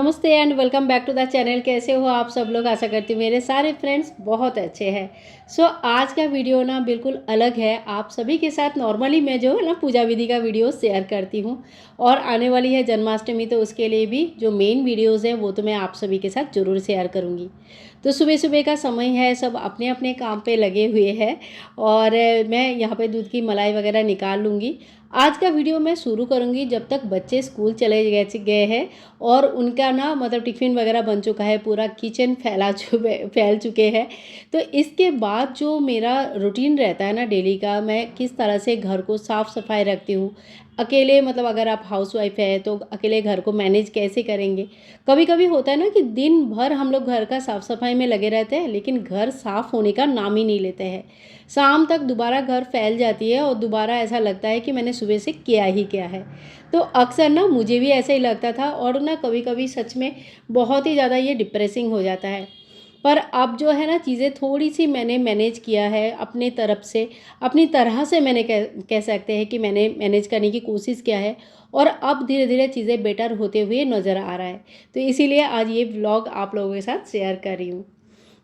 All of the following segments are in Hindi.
नमस्ते and welcome back to the channel. कैसे हो आप सब लोग? आशा करती हूँ मेरे सारे फ्रेंड्स बहुत अच्छे हैं। आज का वीडियो ना बिल्कुल अलग है। आप सभी के साथ नॉर्मली मैं जो है ना पूजा विधि का वीडियो शेयर करती हूँ, और आने वाली है जन्माष्टमी, तो उसके लिए भी जो मेन वीडियोज़ हैं वो तो मैं आप सभी के साथ ज़रूर शेयर करूँगी। तो सुबह सुबह का समय है, सब अपने अपने काम पे लगे हुए हैं, और मैं यहाँ पे दूध की मलाई वगैरह निकाल लूँगी। आज का वीडियो मैं शुरू करूँगी जब तक बच्चे स्कूल चले गए हैं और उनका ना मतलब टिफ़िन वगैरह बन चुका है, पूरा किचन फैल चुके हैं। तो इसके बाद जो मेरा रूटीन रहता है ना डेली का, मैं किस तरह से घर को साफ़ सफाई रखती हूँ। अकेले मतलब अगर आप हाउसवाइफ है तो अकेले घर को मैनेज कैसे करेंगे। कभी कभी होता है ना कि दिन भर हम लोग घर का साफ़ सफाई में लगे रहते हैं, लेकिन घर साफ़ होने का नाम ही नहीं लेते हैं। शाम तक दोबारा घर फैल जाती है और दोबारा ऐसा लगता है कि मैंने सुबह से किया ही क्या है। तो अक्सर ना मुझे भी ऐसा ही लगता था, और ना कभी कभी सच में बहुत ही ज़्यादा ये डिप्रेसिंग हो जाता है। पर अब जो है ना चीज़ें थोड़ी सी मैंने मैनेज किया है अपने तरफ से, अपनी तरह से मैंने कह सकते हैं कि मैंने मैनेज करने की कोशिश किया है, और अब धीरे धीरे चीज़ें बेटर होते हुए नज़र आ रहा है। तो इसीलिए आज ये व्लॉग आप लोगों के साथ शेयर कर रही हूँ।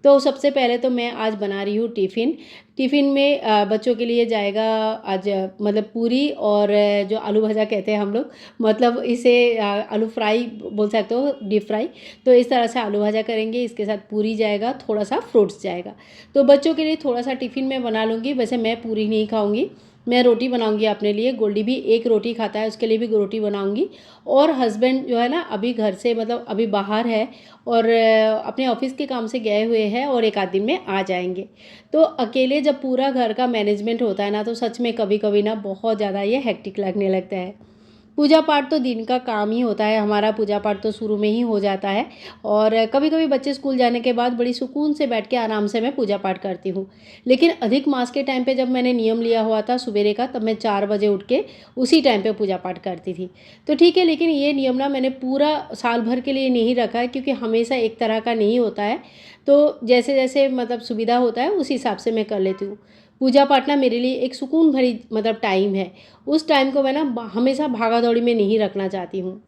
तो सबसे पहले तो मैं आज बना रही हूँ टिफ़िन। टिफ़िन में बच्चों के लिए जाएगा आज मतलब पूरी, और जो आलू भजा कहते हैं हम लोग, मतलब इसे आलू फ्राई बोल सकते हो, डीप फ्राई। तो इस तरह से आलू भजा करेंगे, इसके साथ पूरी जाएगा, थोड़ा सा फ्रूट्स जाएगा। तो बच्चों के लिए थोड़ा सा टिफ़िन में बना लूँगी। वैसे मैं पूरी नहीं खाऊँगी, मैं रोटी बनाऊँगी अपने लिए। गोल्डी भी एक रोटी खाता है, उसके लिए भी रोटी बनाऊँगी। और हस्बैंड जो है ना अभी घर से मतलब अभी बाहर है, और अपने ऑफिस के काम से गए हुए हैं, और एक आध दिन में आ जाएंगे। तो अकेले जब पूरा घर का मैनेजमेंट होता है ना, तो सच में कभी कभी ना बहुत ज़्यादा ये हेक्टिक लगने लगता है। पूजा पाठ तो दिन का काम ही होता है हमारा, पूजा पाठ तो शुरू में ही हो जाता है। और कभी कभी बच्चे स्कूल जाने के बाद बड़ी सुकून से बैठ के आराम से मैं पूजा पाठ करती हूँ। लेकिन अधिक मास के टाइम पे जब मैंने नियम लिया हुआ था सवेरे का, तब मैं 4 बजे उठ के उसी टाइम पे पूजा पाठ करती थी। तो ठीक है, लेकिन ये नियम ना मैंने पूरा साल भर के लिए नहीं रखा है, क्योंकि हमेशा एक तरह का नहीं होता है। तो जैसे जैसे मतलब सुविधा होता है उस हिसाब से मैं कर लेती हूँ। पूजा पाठ ना मेरे लिए एक सुकून भरी मतलब टाइम है। उस टाइम को मैं ना हमेशा भागा दौड़ी में नहीं रखना चाहती हूँ।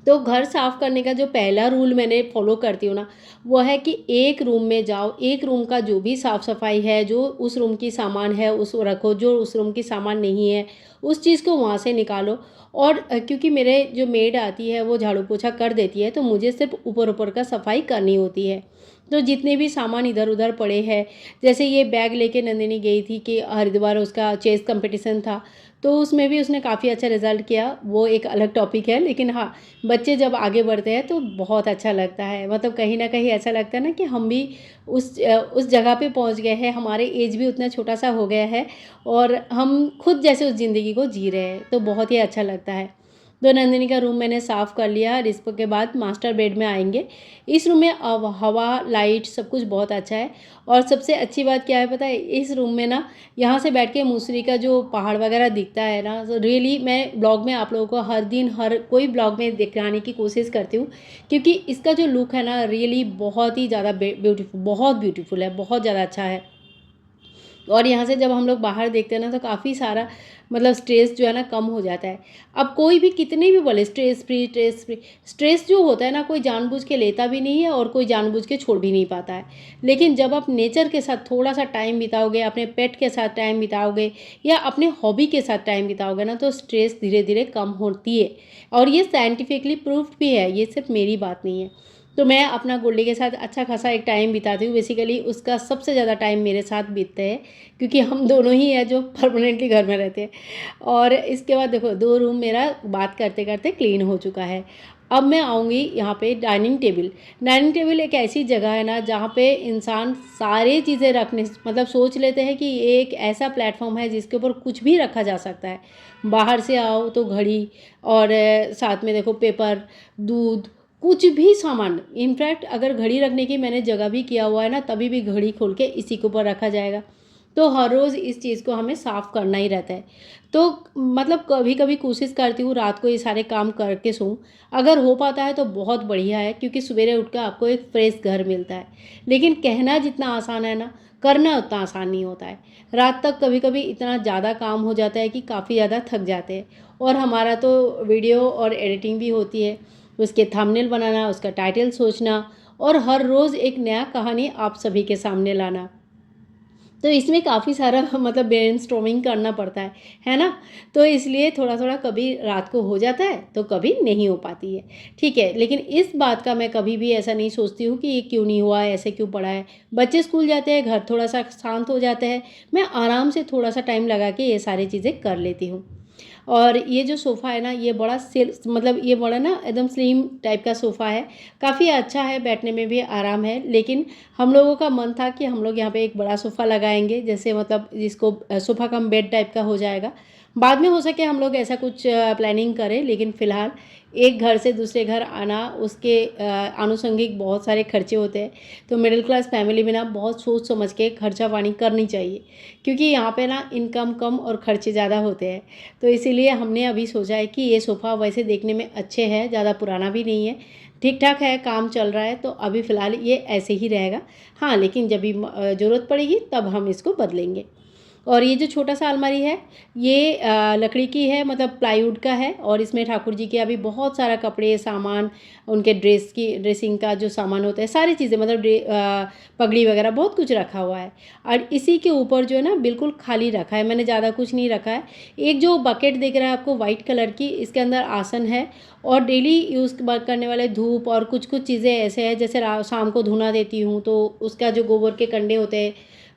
तो घर साफ़ करने का जो पहला रूल मैंने फॉलो करती हूँ ना, वो है कि एक रूम में जाओ, एक रूम का जो भी साफ़ सफाई है, जो उस रूम की सामान है उसको रखो, जो उस रूम की सामान नहीं है उस चीज़ को वहाँ से निकालो। और क्योंकि मेरे जो मेड आती है वो झाड़ू पोछा कर देती है, तो मुझे सिर्फ ऊपर ऊपर का सफाई करनी होती है। तो जितने भी सामान इधर उधर पड़े हैं, जैसे ये बैग लेके नंदिनी गई थी कि हरिद्वार उसका चेस कंपटीशन था, तो उसमें भी उसने काफ़ी अच्छा रिजल्ट किया। वो एक अलग टॉपिक है, लेकिन हाँ, बच्चे जब आगे बढ़ते हैं तो बहुत अच्छा लगता है। मतलब कहीं ना कहीं ऐसा लगता है ना कि हम भी उस जगह पे पहुंच गए हैं, हमारे एज भी उतना छोटा सा हो गया है, और हम खुद जैसे उस ज़िंदगी को जी रहे हैं, तो बहुत ही अच्छा लगता है। तो नंदिनी का रूम मैंने साफ़ कर लिया, और इसके बाद मास्टर बेड में आएंगे। इस रूम में हवा लाइट सब कुछ बहुत अच्छा है। और सबसे अच्छी बात क्या है पता है, इस रूम में ना यहाँ से बैठ के मुसरी का जो पहाड़ वगैरह दिखता है ना, तो रियली मैं ब्लॉग में आप लोगों को हर दिन हर कोई ब्लॉग में दिखाने की कोशिश करती हूँ, क्योंकि इसका जो लुक है ना रियली बहुत ही ज़्यादा ब्यूटीफुल, बहुत ब्यूटीफुल है, बहुत ज़्यादा अच्छा है। और यहाँ से जब हम लोग बाहर देखते हैं ना, तो काफ़ी सारा मतलब स्ट्रेस जो है ना कम हो जाता है। अब कोई भी कितने भी बोले स्ट्रेस फ्री, स्ट्रेस जो होता है ना कोई जानबूझ के लेता भी नहीं है, और कोई जानबूझ के छोड़ भी नहीं पाता है। लेकिन जब आप नेचर के साथ थोड़ा सा टाइम बिताओगे, अपने पेट के साथ टाइम बिताओगे, या अपने हॉबी के साथ टाइम बिताओगे ना, तो स्ट्रेस धीरे धीरे कम होती है। और ये साइंटिफिकली प्रूफ्ड भी है, ये सिर्फ मेरी बात नहीं है। तो मैं अपना गोल्डी के साथ अच्छा खासा एक टाइम बिताती हूँ। बेसिकली उसका सबसे ज़्यादा टाइम मेरे साथ बीतते हैं, क्योंकि हम दोनों ही हैं जो परमानेंटली घर में रहते हैं। और इसके बाद देखो, 2 रूम मेरा बात करते करते क्लीन हो चुका है। अब मैं आऊँगी यहाँ पे डाइनिंग टेबल। डाइनिंग टेबल एक ऐसी जगह है ना जहाँ पे इंसान सारी चीज़ें रखने मतलब सोच लेते हैं कि ये एक ऐसा प्लेटफॉर्म है जिसके ऊपर कुछ भी रखा जा सकता है। बाहर से आओ तो घड़ी, और साथ में देखो पेपर, दूध, कुछ भी सामान। इनफैक्ट अगर घड़ी रखने की मैंने जगह भी किया हुआ है ना, तभी भी घड़ी खोल के इसी के ऊपर रखा जाएगा। तो हर रोज़ इस चीज़ को हमें साफ़ करना ही रहता है। तो मतलब कभी कभी कोशिश करती हूँ रात को ये सारे काम करके सोऊं। अगर हो पाता है तो बहुत बढ़िया है, क्योंकि सवेरे उठ कर आपको एक फ्रेश घर मिलता है। लेकिन कहना जितना आसान है ना, करना उतना आसान नहीं होता है। रात तक कभी कभी इतना ज़्यादा काम हो जाता है कि काफ़ी ज़्यादा थक जाते हैं। और हमारा तो वीडियो और एडिटिंग भी होती है, उसके थंबनेल बनाना, उसका टाइटल सोचना और हर रोज़ एक नया कहानी आप सभी के सामने लाना। तो इसमें काफ़ी सारा मतलब ब्रेनस्टॉर्मिंग करना पड़ता है ना? तो इसलिए थोड़ा-थोड़ा कभी रात को हो जाता है, तो कभी नहीं हो पाती है, ठीक है? लेकिन इस बात का मैं कभी भी ऐसा नहीं सोचती हूँ कि ये क्यों नहीं हुआ, ऐसे क्यों पड़ा है। बच्चे स्कूल जाते हैं, घर थोड़ा-सा शांत हो जाता है, मैं आराम से थोड़ा-सा टाइम लगा के ये सारी चीज़ें कर लेती हूँ। और ये जो सोफ़ा है ना, ये बड़ा मतलब ये बड़ा ना एकदम स्लिम टाइप का सोफ़ा है, काफ़ी अच्छा है, बैठने में भी आराम है। लेकिन हम लोगों का मन था कि हम लोग यहाँ पे एक बड़ा सोफ़ा लगाएँगे, जैसे मतलब जिसको सोफ़ा कम बेड टाइप का हो जाएगा। बाद में हो सके हम लोग ऐसा कुछ प्लानिंग करें, लेकिन फ़िलहाल एक घर से दूसरे घर आना, उसके आनुषंगिक बहुत सारे खर्चे होते हैं। तो मिडिल क्लास फैमिली में ना बहुत सोच समझ के खर्चा पानी करनी चाहिए, क्योंकि यहाँ पे ना इनकम कम और खर्चे ज़्यादा होते हैं। तो इसीलिए हमने अभी सोचा है कि ये सोफ़ा वैसे देखने में अच्छे है, ज़्यादा पुराना भी नहीं है, ठीक-ठाक है, काम चल रहा है, तो अभी फ़िलहाल ये ऐसे ही रहेगा। हाँ, लेकिन जब भी ज़रूरत पड़ेगी तब हम इसको बदलेंगे। और ये जो छोटा-सा अलमारी है, ये लकड़ी की है, मतलब प्लाईवुड का है और इसमें ठाकुर जी के अभी बहुत सारा कपड़े, सामान, उनके ड्रेसिंग का जो सामान होता है, सारी चीज़ें मतलब पगड़ी वगैरह बहुत कुछ रखा हुआ है। और इसी के ऊपर जो है ना बिल्कुल खाली रखा है, मैंने ज़्यादा कुछ नहीं रखा है। एक जो बकेट दिख रहा है आपको वाइट कलर की, इसके अंदर आसन है और डेली यूज़ करने वाले धूप और कुछ-कुछ चीज़ें ऐसे हैं, जैसे शाम को धुना देती हूँ, तो उसका जो गोबर के कंडे होते हैं,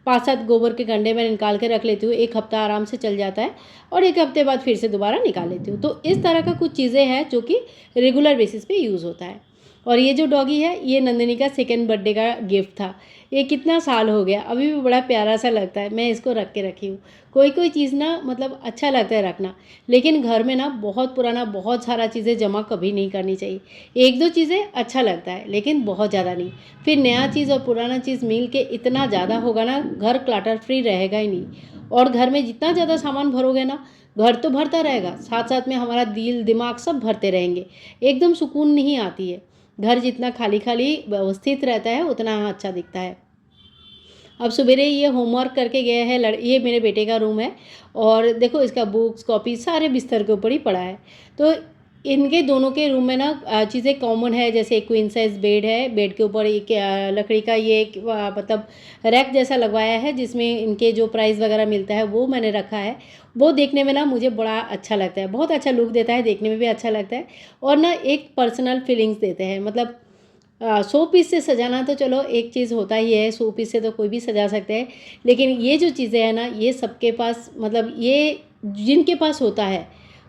5-7 गोबर के कंडे मैं निकाल के रख लेती हूँ, 1 हफ्ता आराम से चल जाता है और 1 हफ्ते बाद फिर से दोबारा निकाल लेती हूँ। तो इस तरह का कुछ चीज़ें हैं जो कि रेगुलर बेसिस पे यूज़ होता है। और ये जो डॉगी है, ये नंदिनी का सेकंड बर्थडे का गिफ्ट था। ये कितना साल हो गया, अभी भी बड़ा प्यारा-सा लगता है, मैं इसको रख के रखी हूँ। कोई-कोई चीज़ ना मतलब अच्छा लगता है रखना, लेकिन घर में ना बहुत पुराना बहुत सारा चीज़ें जमा कभी नहीं करनी चाहिए। 1-2 चीज़ें अच्छा लगता है, लेकिन बहुत ज़्यादा नहीं। फिर नया चीज़ और पुराना चीज़ मिल के इतना ज़्यादा होगा ना, घर क्लटर फ्री रहेगा ही नहीं। और घर में जितना ज़्यादा सामान भरोगे ना, घर तो भरता रहेगा, साथ-साथ में हमारा दिल, दिमाग सब भरते रहेंगे। एकदम सुकून नहीं आती है। घर जितना खाली-खाली व्यवस्थित रहता है, उतना अच्छा दिखता है। अब सवेरे ये होमवर्क करके गया है, ये मेरे बेटे का रूम है और देखो इसका बुक्स, कॉपी सारे बिस्तर के ऊपर ही पड़ा है। तो इनके दोनों के रूम में ना चीज़ें कॉमन है, जैसे एक क्वीन साइज़ बेड है, बेड के ऊपर एक लकड़ी का ये एक मतलब रैक जैसा लगवाया है, जिसमें इनके जो प्राइस वगैरह मिलता है वो मैंने रखा है। वो देखने में ना मुझे बड़ा अच्छा लगता है, बहुत अच्छा लुक देता है, देखने में भी अच्छा लगता है और ना एक पर्सनल फीलिंग्स देते हैं। मतलब शो पीस से सजाना तो चलो एक चीज़ होता ही है, शो पीस से तो कोई भी सजा सकते हैं, लेकिन ये जो चीज़ें हैं ना, ये सबके पास मतलब ये जिनके पास होता है,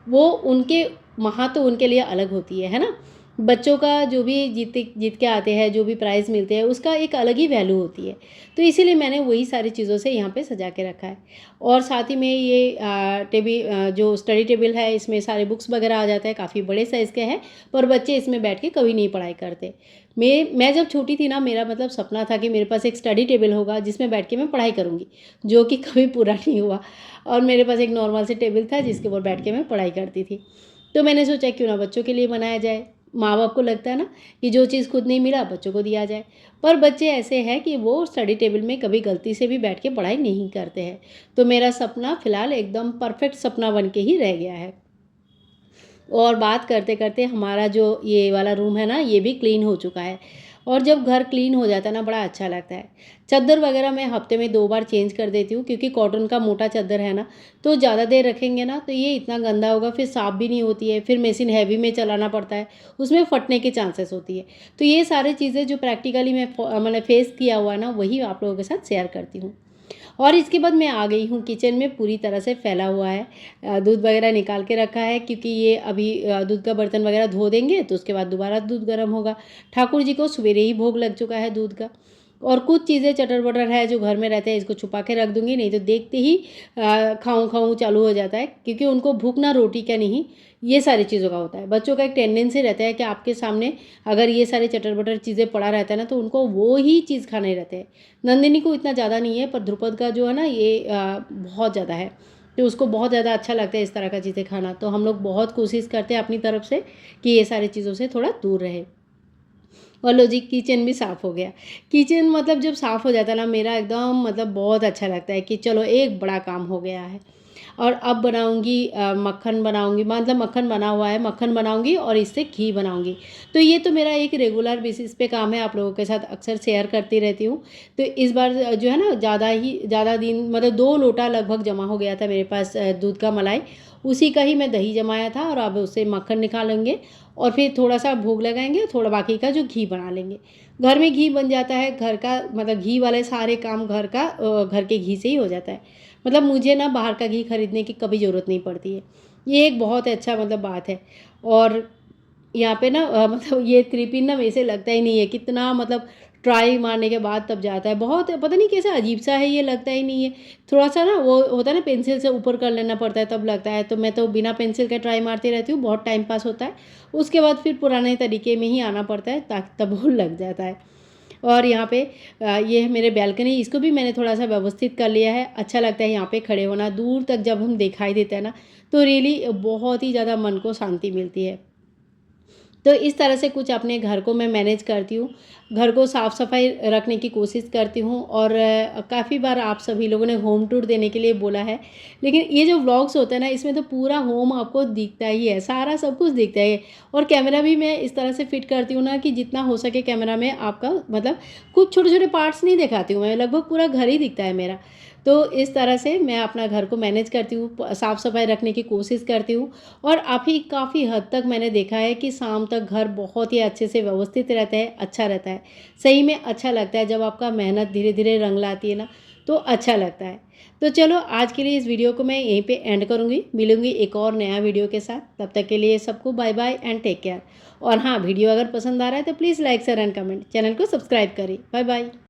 वो उनके वहाँ तो उनके लिए अलग होती है ना? बच्चों का जो भी जीत के आते हैं, जो भी प्राइज़ मिलते हैं, उसका एक अलग ही वैल्यू होती है। तो इसीलिए मैंने वही सारी चीज़ों से यहाँ पे सजा के रखा है और साथ ही में ये जो स्टडी टेबल है, इसमें सारे बुक्स वगैरह आ जाते हैं, काफ़ी बड़े साइज़ के हैं, पर बच्चे इसमें बैठ के कभी नहीं पढ़ाई करते। मैं जब छोटी थी ना, मेरा मतलब सपना था कि मेरे पास एक स्टडी टेबल होगा जिसमें बैठ के मैं पढ़ाई करूँगी, जो कि कभी पूरा नहीं हुआ और मेरे पास एक नॉर्मल से टेबल था जिसके ऊपर बैठ के मैं पढ़ाई करती थी। तो मैंने सोचा क्यों ना बच्चों के लिए बनाया जाए। माँ-बाप को लगता है ना कि जो चीज़ खुद नहीं मिला बच्चों को दिया जाए, पर बच्चे ऐसे हैं कि वो स्टडी टेबल में कभी गलती से भी बैठ के पढ़ाई नहीं करते हैं। तो मेरा सपना फ़िलहाल एकदम परफेक्ट सपना बन के ही रह गया है। और बात करते-करते हमारा जो ये वाला रूम है ना, ये भी क्लीन हो चुका है और जब घर क्लीन हो जाता है ना, बड़ा अच्छा लगता है। चद्दर वगैरह मैं हफ्ते में 2 बार चेंज कर देती हूँ, क्योंकि कॉटन का मोटा चद्दर है ना, तो ज़्यादा देर रखेंगे ना तो ये इतना गंदा होगा, फिर साफ़ भी नहीं होती है, फिर मशीन हैवी में चलाना पड़ता है, उसमें फटने के चांसेस होती है। तो ये सारी चीज़ें जो प्रैक्टिकली मैंने फेस किया हुआ है ना, वही आप लोगों के साथ शेयर करती हूँ। और इसके बाद मैं आ गई हूँ किचन में, पूरी तरह से फैला हुआ है। दूध वगैरह निकाल के रखा है, क्योंकि ये अभी दूध का बर्तन वगैरह धो देंगे तो उसके बाद दोबारा दूध गर्म होगा। ठाकुर जी को सवेरे ही भोग लग चुका है दूध का। और कुछ चीज़ें चटर-पटर है जो घर में रहते हैं, इसको छुपा के रख दूँगी, नहीं तो देखते ही खाऊँ-खाऊँ चालू हो जाता है, क्योंकि उनको भूख ना रोटी का नहीं, ये सारी चीज़ों का होता है। बच्चों का एक टेंडेंसी रहता है कि आपके सामने अगर ये सारे चटर-पटर चीज़ें पड़ा रहता है ना, तो उनको वो ही चीज़ खाने रहते हैं। नंदिनी को इतना ज़्यादा नहीं है, पर ध्रुपद का जो है ना ये बहुत ज़्यादा है, तो उसको बहुत ज़्यादा अच्छा लगता है इस तरह का चीज़ें खाना। तो हम लोग बहुत कोशिश करते हैं अपनी तरफ से कि ये सारी चीज़ों से थोड़ा दूर रहे। और लो जी, किचन भी साफ़ हो गया। किचन मतलब जब साफ़ हो जाता है ना, मेरा एकदम मतलब बहुत अच्छा लगता है कि चलो एक बड़ा काम हो गया है। और अब बनाऊंगी मक्खन बनाऊंगी, मतलब मक्खन बना हुआ है, मक्खन बनाऊंगी और इससे घी बनाऊंगी। तो ये तो मेरा एक रेगुलर बेसिस पे काम है, आप लोगों के साथ अक्सर शेयर करती रहती हूँ। तो इस बार जो है ना ज़्यादा दिन, मतलब 2 लोटा लगभग जमा हो गया था मेरे पास दूध का मलाई। उसी का ही मैं दही जमाया था और अब उससे मक्खन निकालेंगे और फिर थोड़ा सा भोग लगाएंगे, थोड़ा बाकी का जो घी बना लेंगे। घर में घी बन जाता है, घर का मतलब घी वाले सारे काम घर के घी से ही हो जाता है। मतलब मुझे ना बाहर का घी खरीदने की कभी ज़रूरत नहीं पड़ती है। ये एक बहुत अच्छा मतलब बात है। और यहाँ पे ना मतलब ये त्रिपिन ना वैसे लगता ही नहीं है, कितना मतलब ट्राई मारने के बाद तब जाता है। बहुत पता नहीं कैसा अजीब सा है, ये लगता ही नहीं है। थोड़ा सा ना वो होता है ना, पेंसिल से ऊपर कर लेना पड़ता है तब लगता है। तो मैं तो बिना पेंसिल के ट्राई मारती रहती हूँ, बहुत टाइम पास होता है। उसके बाद फिर पुराने तरीके में ही आना पड़ता है, ताकि तब वो लग जाता है। और यहाँ पे ये है मेरे बैल्कनी, इसको भी मैंने थोड़ा सा व्यवस्थित कर लिया है। अच्छा लगता है यहाँ पे खड़े होना, दूर तक जब हम दिखाई देते हैं ना, तो रियली बहुत ही ज़्यादा मन को शांति मिलती है। तो इस तरह से कुछ अपने घर को मैं मैनेज करती हूँ, घर को साफ़ सफाई रखने की कोशिश करती हूँ। और काफ़ी बार आप सभी लोगों ने होम टूर देने के लिए बोला है, लेकिन ये जो व्लॉग्स होते हैं ना, इसमें तो पूरा होम आपको दिखता ही है, सारा सब कुछ दिखता है। और कैमरा भी मैं इस तरह से फिट करती हूँ ना कि जितना हो सके कैमरा में आपका मतलब कुछ छोटे छोटे पार्ट्स नहीं दिखाती हूँ मैं, लगभग पूरा घर ही दिखता है मेरा। तो इस तरह से मैं अपना घर को मैनेज करती हूँ, साफ़ सफाई रखने की कोशिश करती हूँ। और अभी काफ़ी हद तक मैंने देखा है कि शाम तक घर बहुत ही अच्छे से व्यवस्थित रहता है, अच्छा रहता है। सही में अच्छा लगता है जब आपका मेहनत धीरे धीरे रंग लाती है ना, तो अच्छा लगता है। तो चलो आज के लिए इस वीडियो को मैं यहीं पे एंड करूँगी, मिलूँगी एक और नया वीडियो के साथ। तब तक के लिए सबको bye bye and take care. और हाँ, वीडियो अगर पसंद आ रहा है तो please like share and comment, channel को सब्सक्राइब करें। Bye bye.